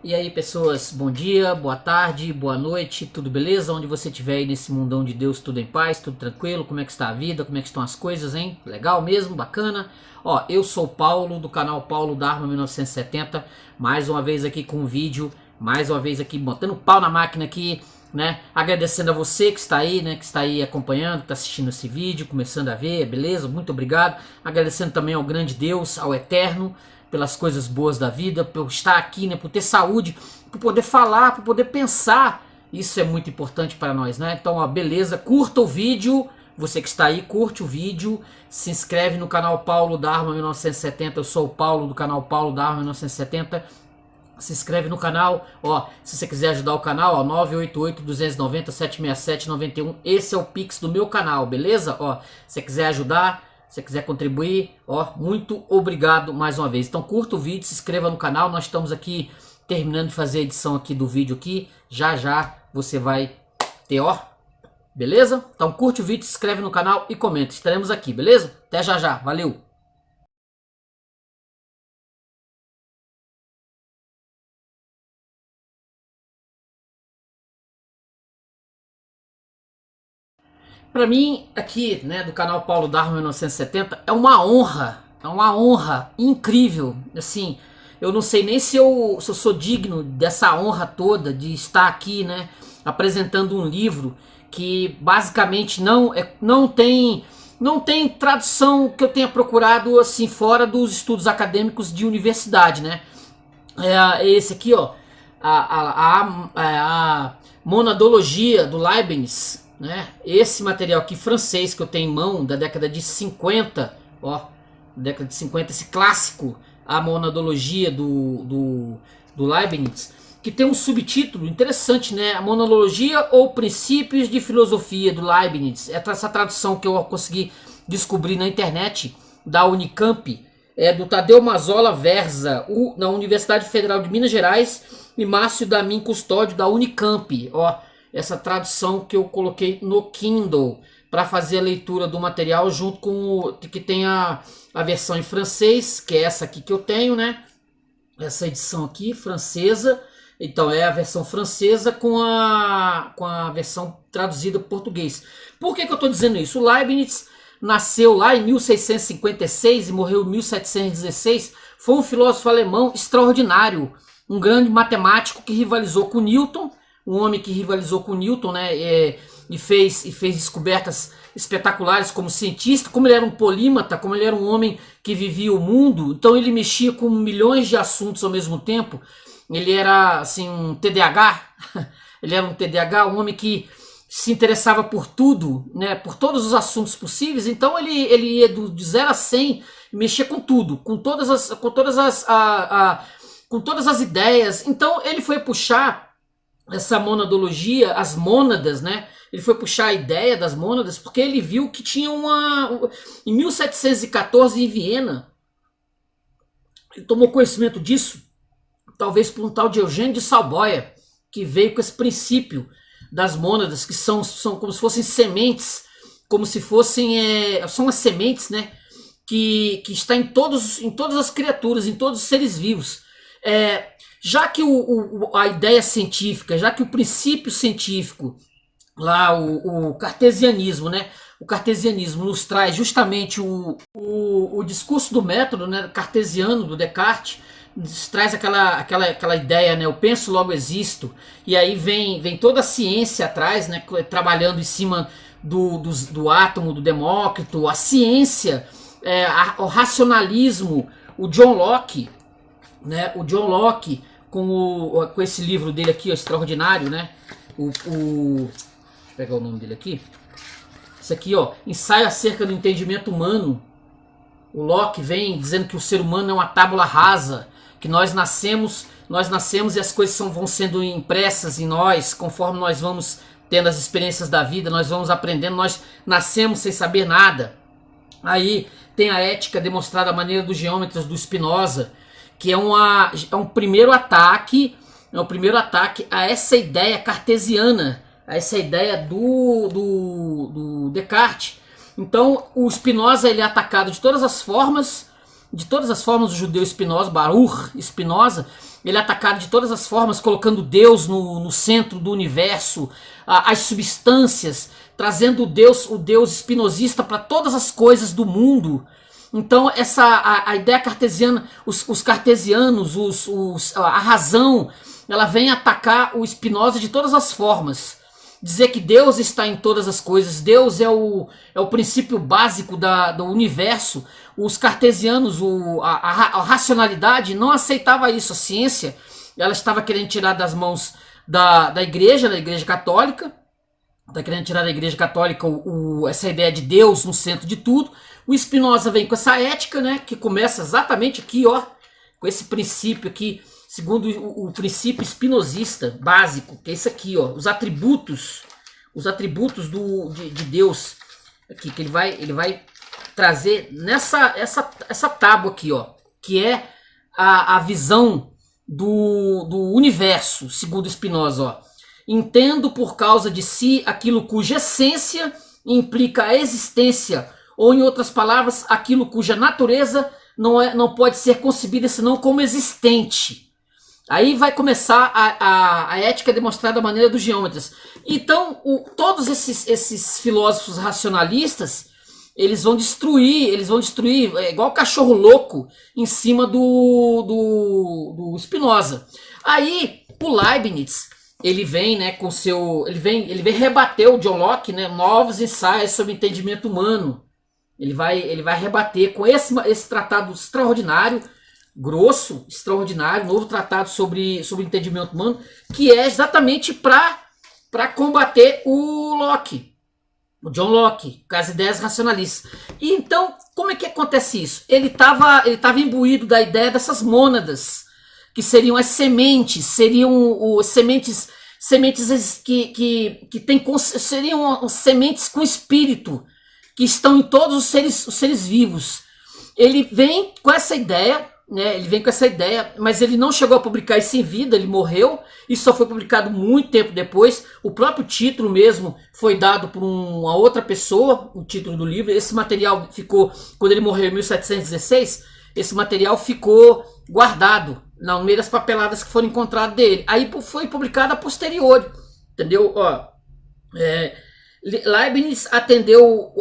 E aí, pessoas, bom dia, boa tarde, boa noite, tudo beleza? Onde você estiver aí nesse mundão de Deus, tudo em paz, tudo tranquilo? Como é que está a vida? Como é que estão as coisas, hein? Legal mesmo? Bacana? Ó, eu sou o Paulo, do canal Paulo da Arma 1970, mais uma vez aqui com um vídeo, mais uma vez aqui botando pau na máquina aqui, né? Agradecendo a você que está aí, né? Que está aí acompanhando, que está assistindo esse vídeo, começando a ver, beleza? Muito obrigado. Agradecendo também ao grande Deus, ao Eterno, pelas coisas boas da vida, por estar aqui, né, por ter saúde, por poder falar, por poder pensar. Isso é muito importante para nós, né? Então, ó, beleza, curta o vídeo, você que está aí, curte o vídeo, se inscreve no canal Paulo da Arma 1970, eu sou o Paulo do canal Paulo da Arma 1970, se inscreve no canal, ó, se você quiser ajudar o canal, ó, 988-290-767-91, esse é o Pix do meu canal, beleza? Ó, se você quiser ajudar, se você quiser contribuir, ó, muito obrigado mais uma vez. Então curta o vídeo, se inscreva no canal, nós estamos aqui terminando de fazer a edição aqui do vídeo aqui, já já você vai ter, ó, beleza? Então curte o vídeo, se inscreve no canal e comenta, estaremos aqui, beleza? Até já já, valeu! Para mim, aqui, né, do canal Paulo Darwin 1970, é uma honra incrível, assim, eu não sei nem se eu sou digno dessa honra toda de estar aqui, né, apresentando um livro que basicamente não tem tradução que eu tenha procurado assim fora dos estudos acadêmicos de universidade, né? É esse aqui, ó, a monadologia do Leibniz, né? Esse material aqui francês que eu tenho em mão da década de 50, ó, década de 50, esse clássico, a monadologia do Leibniz, que tem um subtítulo interessante, né? A monadologia ou princípios de filosofia do Leibniz. Essa tradução que eu consegui descobrir na internet da Unicamp, é do Tadeu Mazzola Verza, na Universidade Federal de Minas Gerais, e Márcio Damin Custódio da Unicamp. Ó, essa tradução que eu coloquei no Kindle para fazer a leitura do material junto com o que tem a versão em francês, que é essa aqui que eu tenho, né? Essa edição aqui, francesa. Então é a versão francesa com a versão traduzida para português. Por que eu estou dizendo isso? O Leibniz nasceu lá em 1656 e morreu em 1716. Foi um filósofo alemão extraordinário, um grande matemático que rivalizou com Newton, um homem que rivalizou com Newton, né? E fez descobertas espetaculares como cientista, como ele era um polímata, como ele era um homem que vivia o mundo, então ele mexia com milhões de assuntos ao mesmo tempo. Ele era assim um TDAH, ele era um TDAH, um homem que se interessava por tudo, né, por todos os assuntos possíveis. Então ele ia de 0 a 100, mexia com tudo, com todas as ideias. Então ele foi puxar essa monadologia, as mônadas, né? Ele foi puxar a ideia das mônadas porque ele viu que tinha em 1714 em Viena, ele tomou conhecimento disso, talvez por um tal de Eugênio de Salboia, que veio com esse princípio das mônadas, que são como se fossem sementes, como se fossem são as sementes, né? Que está em todas as criaturas, em todos os seres vivos. Já que a ideia científica, já que o princípio científico, lá o cartesianismo, né? O cartesianismo nos traz justamente o discurso do método, né, cartesiano do Descartes, traz aquela ideia, né? Eu penso, logo existo. E aí vem toda a ciência atrás, né? Trabalhando em cima do átomo, do Demócrito, a ciência, o racionalismo, o John Locke, né? O John Locke com esse livro dele aqui, ó, extraordinário, né? Deixa eu pegar o nome dele aqui. Isso aqui, ó, Ensaio acerca do entendimento humano. O Locke vem dizendo que o ser humano é uma tábula rasa, que nós nascemos e as coisas vão sendo impressas em nós conforme nós vamos tendo as experiências da vida, nós vamos aprendendo, nós nascemos sem saber nada. Aí tem a ética demonstrada à maneira dos geômetras do Spinoza, que é um primeiro ataque, a essa ideia cartesiana, a essa ideia do Descartes. Então o Spinoza ele é atacado de todas as formas, o judeu Spinoza, Baruch Spinoza, ele é atacado de todas as formas, colocando Deus no centro do universo, as substâncias, trazendo o Deus espinosista para todas as coisas do mundo. Então a ideia cartesiana, os cartesianos, a razão, ela vem atacar o Spinoza de todas as formas. Dizer que Deus está em todas as coisas, Deus é o princípio básico do universo. Os cartesianos, a racionalidade não aceitava isso. A ciência, ela estava querendo tirar das mãos da igreja católica, está querendo tirar da igreja católica essa ideia de Deus no centro de tudo. O Spinoza vem com essa ética, né, que começa exatamente aqui, ó, com esse princípio aqui, segundo o princípio espinosista básico, que é isso aqui, ó, os atributos de Deus, aqui, que ele vai trazer essa tábua aqui, ó, que é a visão do universo, segundo Spinoza, ó. Entendo por causa de si aquilo cuja essência implica a existência, ou em outras palavras, aquilo cuja natureza não pode ser concebida senão como existente. Aí vai começar a ética demonstrada da maneira dos geômetras. Então, todos esses filósofos racionalistas, eles vão destruir, igual cachorro louco, em cima do Spinoza. Aí, o Leibniz, ele vem, né, com seu... Ele vem rebater o John Locke, né, novos ensaios sobre o entendimento humano. Ele vai rebater com esse tratado extraordinário, grosso, extraordinário, novo tratado sobre o entendimento humano, que é exatamente para combater o Locke, o John Locke, com as ideias racionalistas. E então, como é que acontece isso? Ele estava imbuído da ideia dessas mônadas, que seriam as sementes, sementes que tem, seriam sementes com espírito, que estão em todos os seres vivos. Ele vem com essa ideia, né? Mas ele não chegou a publicar isso em vida, ele morreu. Isso só foi publicado muito tempo depois. O próprio título mesmo foi dado por uma outra pessoa, o título do livro. Esse material ficou, quando ele morreu em 1716, esse material ficou guardado no meio das papeladas que foram encontradas dele. Aí foi publicado a posteriori, entendeu? Ó, Leibniz atendeu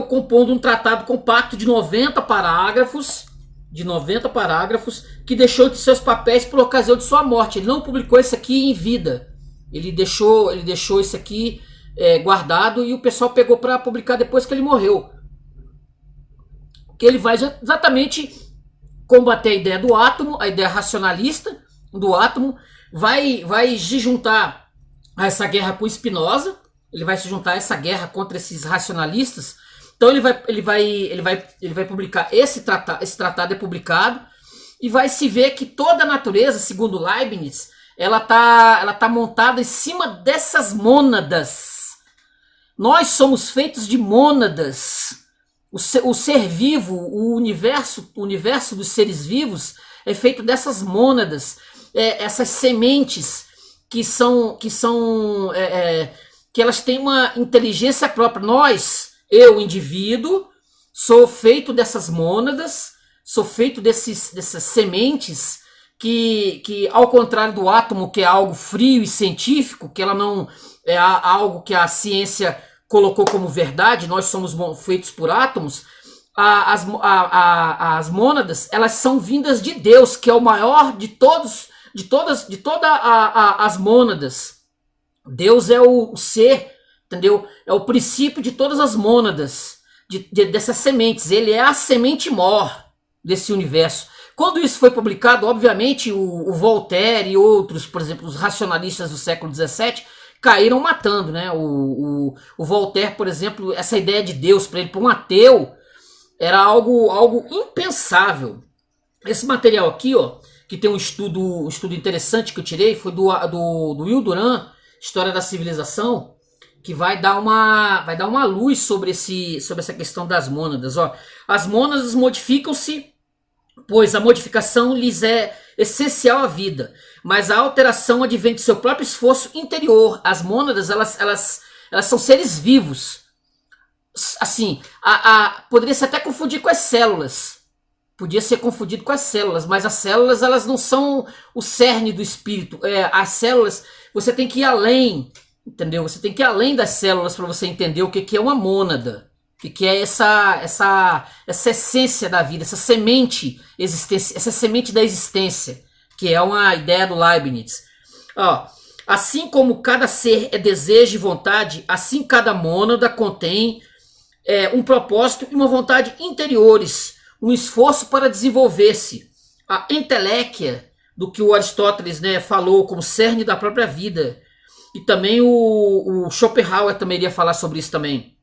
compondo um tratado compacto de 90 parágrafos, que deixou entre seus papéis por ocasião de sua morte. Ele não publicou isso aqui em vida. Ele deixou isso aqui guardado e o pessoal pegou para publicar depois que ele morreu. Que ele vai exatamente combater a ideia do átomo, a ideia racionalista do átomo, vai se juntar a essa guerra com Spinoza. Ele vai se juntar a essa guerra contra esses racionalistas. Então ele vai publicar esse tratado é publicado, e vai se ver que toda a natureza, segundo Leibniz, ela tá montada em cima dessas mônadas. Nós somos feitos de mônadas. O ser vivo, o universo dos seres vivos é feito dessas mônadas, essas sementes que elas têm uma inteligência própria. Eu, indivíduo, sou feito dessas mônadas, sou feito dessas sementes que, ao contrário do átomo, que é algo frio e científico, que ela não é algo que a ciência colocou como verdade, nós somos feitos por átomos. As mônadas, elas são vindas de Deus, que é o maior de todas as mônadas. Deus é o ser, entendeu? É o princípio de todas as mônadas, dessas sementes. Ele é a semente mor desse universo. Quando isso foi publicado, obviamente, o Voltaire e outros, por exemplo, os racionalistas do século XVII, caíram matando, né? O Voltaire, por exemplo, essa ideia de Deus para ele, para um ateu, era algo impensável. Esse material aqui, ó, que tem um estudo interessante que eu tirei, foi do Will Durant, História da Civilização, que vai dar uma luz sobre essa questão das mônadas. Ó. As mônadas modificam-se, pois a modificação lhes é essencial à vida, mas a alteração advém de seu próprio esforço interior. As mônadas, elas são seres vivos. Assim, poderia-se até confundir com as células. podia ser confundido com as células, mas as células elas não são o cerne do espírito. As células, você tem que ir além, entendeu? Você tem que ir além das células para você entender o que é uma mônada, o que é essa essência da vida, essa semente da existência, que é uma ideia do Leibniz. Ó, assim como cada ser é desejo e vontade, assim cada mônada contém um propósito e uma vontade interiores, um esforço para desenvolver-se. A entelequia, do que o Aristóteles, né, falou como cerne da própria vida. E também o Schopenhauer também iria falar sobre isso também.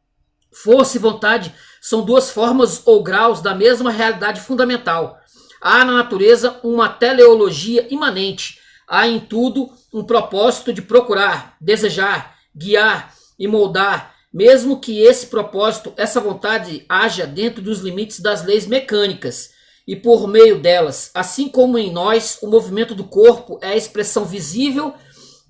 Força e vontade são duas formas ou graus da mesma realidade fundamental. Há na natureza uma teleologia imanente. Há em tudo um propósito de procurar, desejar, guiar e moldar, mesmo que esse propósito, essa vontade, haja dentro dos limites das leis mecânicas e por meio delas. Assim como em nós, o movimento do corpo é a expressão visível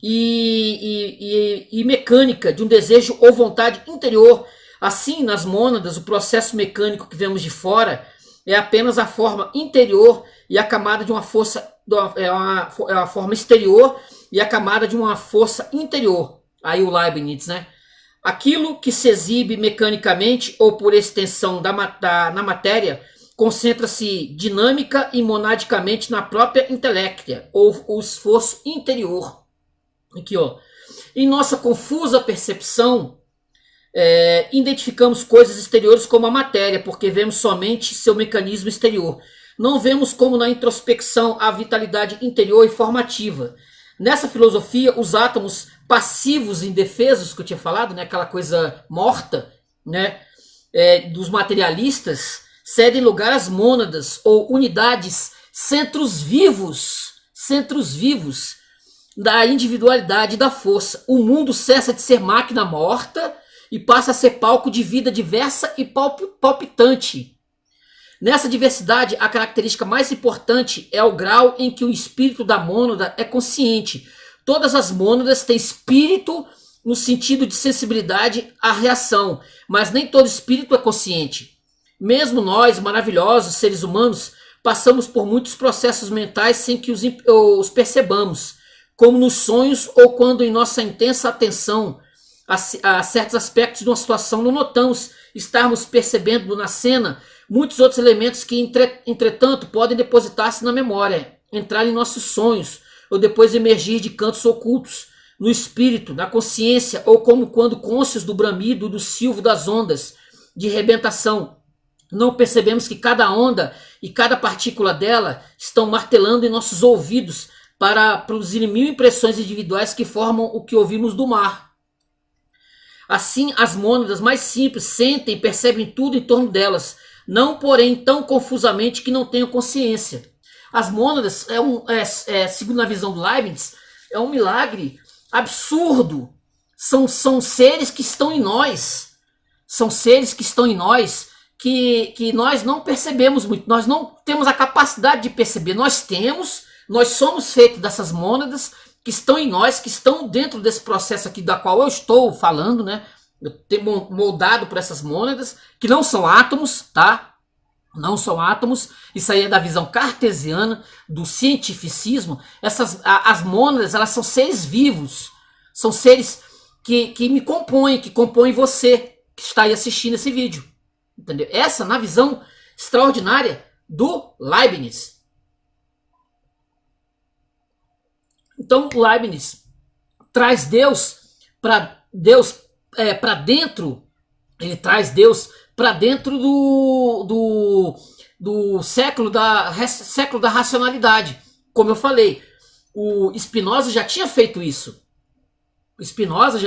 e mecânica de um desejo ou vontade interior, assim nas mônadas, o processo mecânico que vemos de fora é apenas a forma interior e a camada de uma força, é a forma exterior e a camada de uma força interior. Aí o Leibniz, né? Aquilo que se exibe mecanicamente ou por extensão na matéria concentra-se dinâmica e monadicamente na própria intelectia, ou o esforço interior. Aqui, ó. Em nossa confusa percepção, identificamos coisas exteriores como a matéria, porque vemos somente seu mecanismo exterior. Não vemos como na introspecção a vitalidade interior e formativa. Nessa filosofia, os átomos passivos indefesos, que eu tinha falado, né, aquela coisa morta, né, dos materialistas, cedem lugar às mônadas ou unidades, centros vivos da individualidade e da força. O mundo cessa de ser máquina morta e passa a ser palco de vida diversa e palpitante. Nessa diversidade, a característica mais importante é o grau em que o espírito da mônada é consciente. Todas as mônadas têm espírito no sentido de sensibilidade à reação, mas nem todo espírito é consciente. Mesmo nós, maravilhosos seres humanos, passamos por muitos processos mentais sem que os percebamos, como nos sonhos ou quando em nossa intensa atenção a certos aspectos de uma situação não notamos estarmos percebendo na cena muitos outros elementos que, entretanto, podem depositar-se na memória, entrar em nossos sonhos, ou depois emergir de cantos ocultos, no espírito, na consciência, ou como quando cônscios do bramido, do silvo das ondas, de rebentação. Não percebemos que cada onda e cada partícula dela estão martelando em nossos ouvidos para produzir 1000 impressões individuais que formam o que ouvimos do mar. Assim, as mônadas mais simples sentem e percebem tudo em torno delas, não porém tão confusamente que não tenham consciência. As mônadas, segundo a visão do Leibniz, é um milagre absurdo. São seres que estão em nós. São seres que estão em nós que nós não percebemos muito. Nós não temos a capacidade de perceber. Nós somos feitos dessas mônadas que estão em nós, que estão dentro desse processo aqui da qual eu estou falando, né? Eu tenho moldado por essas mônadas, que não são átomos, tá? Não são átomos. Isso aí é da visão cartesiana, do cientificismo. As mônadas, elas são seres vivos. São seres que me compõem, que compõem você que está aí assistindo esse vídeo. Entendeu? Essa na visão extraordinária do Leibniz. Então, Leibniz traz Deus para dentro, ele traz Deus para dentro do século da racionalidade. Como eu falei, o Spinoza já tinha feito isso. O Spinoza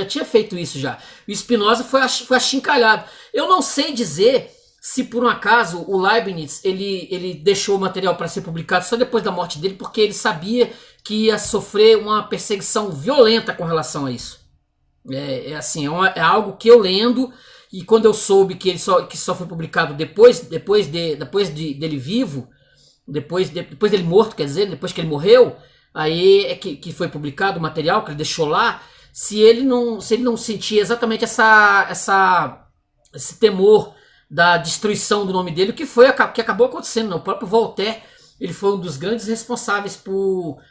foi achincalhado. Eu não sei dizer se por um acaso o Leibniz ele deixou o material para ser publicado só depois da morte dele, porque ele sabia que ia sofrer uma perseguição violenta com relação a isso. É algo que eu lendo, e quando eu soube que só foi publicado depois dele vivo, depois dele morto, quer dizer, depois que ele morreu, aí é que foi publicado o material que ele deixou lá. Se ele não sentia exatamente esse temor da destruição do nome dele, que foi que acabou acontecendo. Não? O próprio Voltaire, ele foi um dos grandes responsáveis por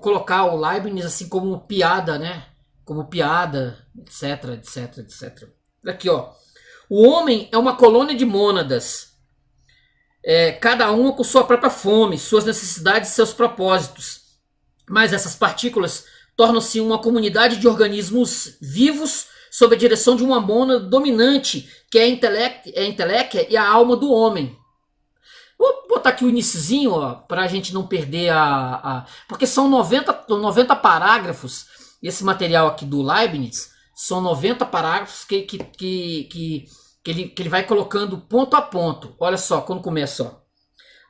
colocar o Leibniz assim como piada, né? Como piada, etc, etc, etc. Aqui, ó. O homem é uma colônia de mônadas, cada uma com sua própria fome, suas necessidades e seus propósitos. Mas essas partículas tornam-se uma comunidade de organismos vivos sob a direção de uma mônada dominante, que é a intelecto e a alma do homem. Vou botar aqui o iniciozinho, para a gente não perder porque são 90 parágrafos, esse material aqui do Leibniz, são 90 parágrafos que ele vai colocando ponto a ponto. Olha só, quando começa, ó.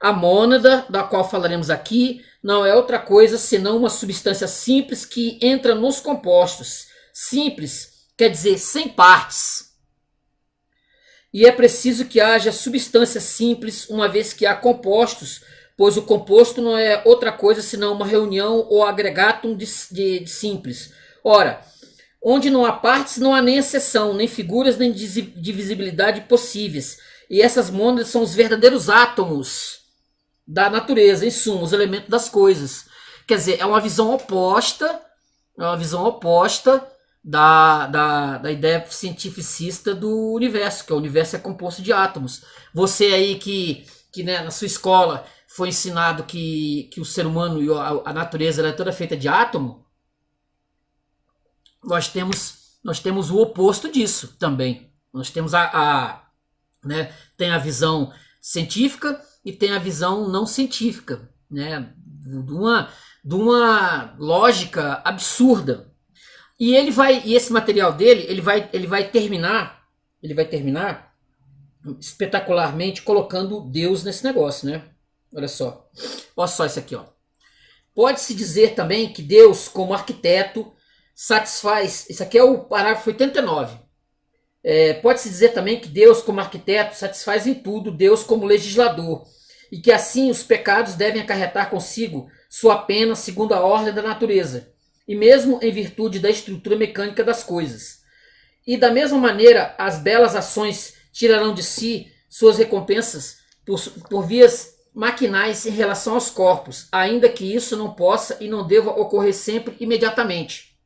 A mônada, da qual falaremos aqui, não é outra coisa senão uma substância simples que entra nos compostos. Simples quer dizer sem partes. E é preciso que haja substância simples, uma vez que há compostos, pois o composto não é outra coisa senão uma reunião ou agregatum de simples. Ora, onde não há partes, não há nem exceção, nem figuras, nem divisibilidade possíveis. E essas mônadas são os verdadeiros átomos da natureza, em suma, os elementos das coisas. Quer dizer, é uma visão oposta da ideia cientificista do universo, que o universo é composto de átomos. Você aí que né, na sua escola foi ensinado que o ser humano e a natureza é toda feita de átomo, nós temos o oposto disso também. Nós temos né, tem a visão científica e tem a visão não científica, né, de uma lógica absurda. E esse material dele, ele vai terminar espetacularmente colocando Deus nesse negócio, né? Olha só isso aqui, ó. Pode-se dizer também que Deus, como arquiteto, satisfaz. Isso aqui é o parágrafo 89. Pode-se dizer também que Deus, como arquiteto, satisfaz em tudo Deus como legislador, e que assim os pecados devem acarretar consigo sua pena segundo a ordem da natureza, e mesmo em virtude da estrutura mecânica das coisas. E da mesma maneira, as belas ações tirarão de si suas recompensas por vias maquinais em relação aos corpos, ainda que isso não possa e não deva ocorrer sempre imediatamente.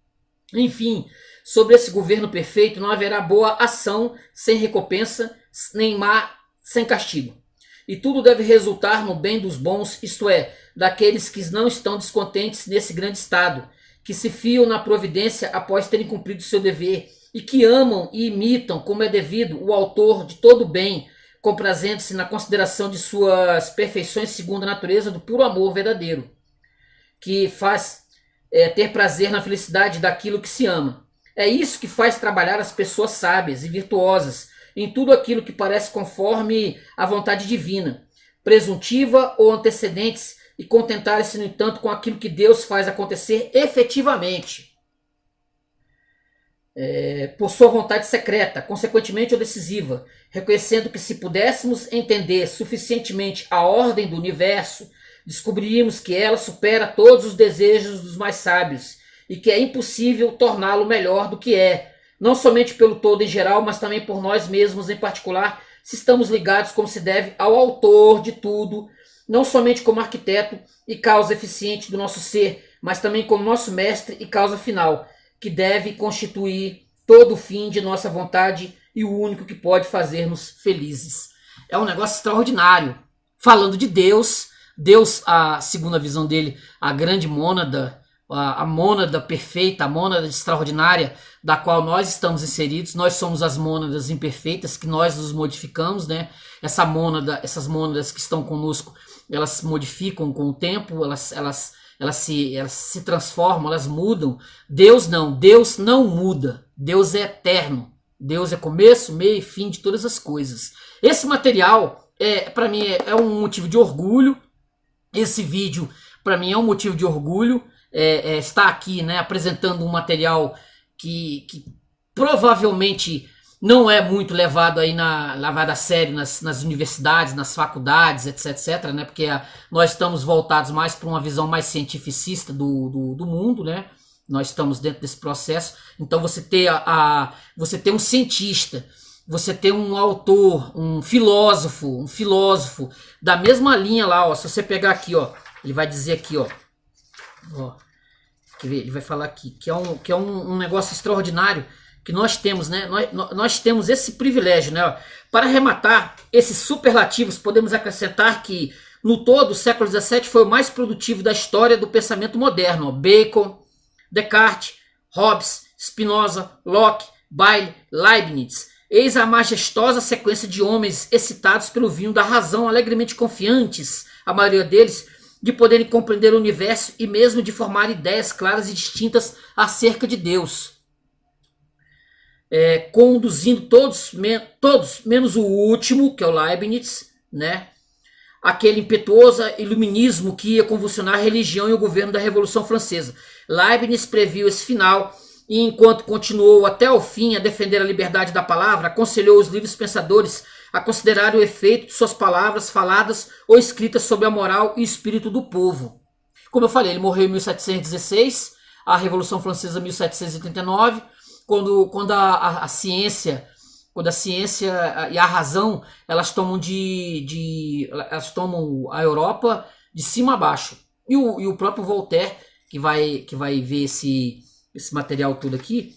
Enfim, sobre esse governo perfeito não haverá boa ação sem recompensa, nem má sem castigo. E tudo deve resultar no bem dos bons, isto é, daqueles que não estão descontentes nesse grande estado, que se fiam na providência após terem cumprido seu dever, e que amam e imitam, como é devido, o autor de todo o bem, comprazendo-se na consideração de suas perfeições segundo a natureza do puro amor verdadeiro, que faz ter prazer na felicidade daquilo que se ama. É isso que faz trabalhar as pessoas sábias e virtuosas em tudo aquilo que parece conforme a vontade divina, presuntiva ou antecedentes, e contentarem-se, no entanto, com aquilo que Deus faz acontecer efetivamente, por sua vontade secreta, consequentemente ou decisiva, reconhecendo que se pudéssemos entender suficientemente a ordem do universo, descobriríamos que ela supera todos os desejos dos mais sábios e que é impossível torná-lo melhor do que é, não somente pelo todo em geral, mas também por nós mesmos em particular, se estamos ligados como se deve ao autor de tudo, não somente como arquiteto e causa eficiente do nosso ser, mas também como nosso mestre e causa final, que deve constituir todo o fim de nossa vontade e o único que pode fazer-nos felizes. É um negócio extraordinário. Falando de Deus, segundo a visão dele, a grande mônada, a mônada perfeita, a mônada extraordinária, da qual nós estamos inseridos. Nós somos as mônadas imperfeitas, que nós nos modificamos, né? Essas mônadas que estão conosco, elas se modificam com o tempo, elas se transformam, elas mudam. Deus não muda. Deus é eterno. Deus é começo, meio e fim de todas as coisas. Esse material, para mim, é um motivo de orgulho. Esse vídeo, para mim, é um motivo de orgulho. Está aqui, né, apresentando um material que provavelmente não é muito levado a sério nas universidades, nas faculdades, etc, né? Porque nós estamos voltados mais para uma visão mais cientificista do mundo, né? Nós estamos dentro desse processo. Então você ter um cientista você tem um autor, um filósofo da mesma linha lá, ó. Se você pegar aqui, ó, ele vai dizer aqui, ó, quer ver? Ele vai falar aqui que é um negócio extraordinário que nós temos, né? Nós temos esse privilégio, né? Para arrematar esses superlativos, podemos acrescentar que no todo o século XVII foi o mais produtivo da história do pensamento moderno. Ó. Bacon, Descartes, Hobbes, Spinoza, Locke, Bayle, Leibniz. Eis a majestosa sequência de homens excitados pelo vinho da razão, alegremente confiantes, a maioria deles, de poderem compreender o universo e mesmo de formar ideias claras e distintas acerca de Deus. Conduzindo todos, menos o último, que é o Leibniz, né? Aquele impetuoso iluminismo que ia convulsionar a religião e o governo da Revolução Francesa. Leibniz previu esse final e, enquanto continuou até o fim a defender a liberdade da palavra, aconselhou os livres pensadores a considerar o efeito de suas palavras faladas ou escritas sobre a moral e espírito do povo. Como eu falei, ele morreu em 1716, a Revolução Francesa em 1789, quando a ciência e a razão elas tomam elas tomam a Europa de cima a baixo. E o próprio Voltaire, que vai ver esse material todo aqui,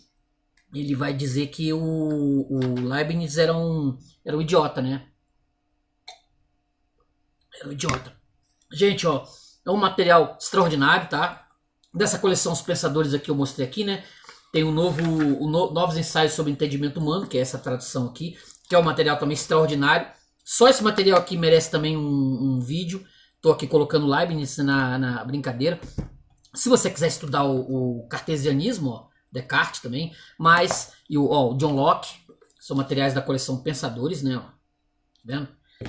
ele vai dizer que o Leibniz era um idiota, né? Era um idiota. Gente, ó, é um material extraordinário, tá? Dessa coleção Os Pensadores aqui eu mostrei aqui, né? Tem Novos Ensaios sobre Entendimento Humano, que é essa tradução aqui, que é um material também extraordinário. Só esse material aqui merece também um vídeo. Estou aqui colocando Leibniz na brincadeira. Se você quiser estudar o cartesianismo, ó, Descartes também, e o John Locke, são materiais da coleção Pensadores, né? Ó, tá vendo?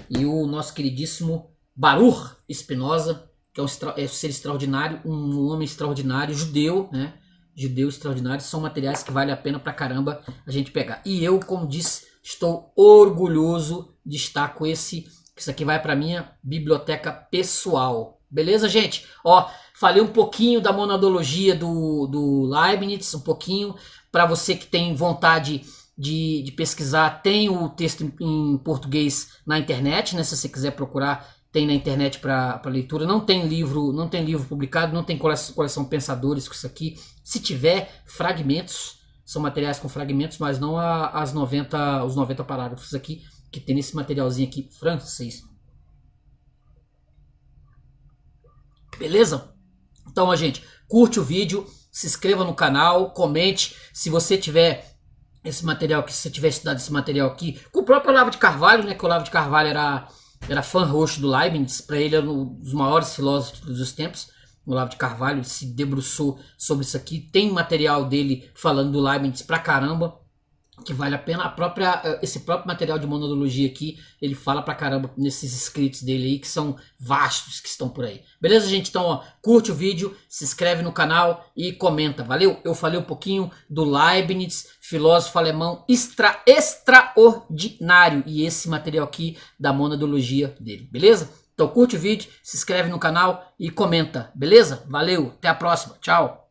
E o nosso queridíssimo Baruch Spinoza, que é um ser extraordinário, um homem extraordinário, judeu, né? Judeu extraordinário, são materiais que vale a pena pra caramba a gente pegar. E eu, como disse, estou orgulhoso de estar com isso aqui vai pra minha biblioteca pessoal. Beleza, gente? Ó, falei um pouquinho da monadologia do Leibniz, um pouquinho. Para você que tem vontade de pesquisar, tem o texto em português na internet, né? Se você quiser procurar, tem na internet para leitura. Não tem livro publicado, não tem coleção Pensadores com isso aqui. Se tiver fragmentos, são materiais com fragmentos, mas não os 90 parágrafos aqui, que tem nesse materialzinho aqui francês. Beleza? Então, gente, curte o vídeo, se inscreva no canal, comente. Se você tiver esse material aqui, se você tiver estudado esse material aqui, com o próprio Olavo de Carvalho, né? Que o Olavo de Carvalho era fã roxo do Leibniz, para ele era um dos maiores filósofos dos tempos. O Olavo de Carvalho se debruçou sobre isso aqui. Tem material dele falando do Leibniz pra caramba, que vale a pena. Esse próprio material de monadologia aqui, ele fala pra caramba nesses escritos dele aí, que são vastos, que estão por aí. Beleza, gente? Então, ó, curte o vídeo, se inscreve no canal e comenta. Valeu? Eu falei um pouquinho do Leibniz, filósofo alemão extraordinário. E esse material aqui da monadologia dele. Beleza? Então curte o vídeo, se inscreve no canal e comenta. Beleza? Valeu, até a próxima. Tchau.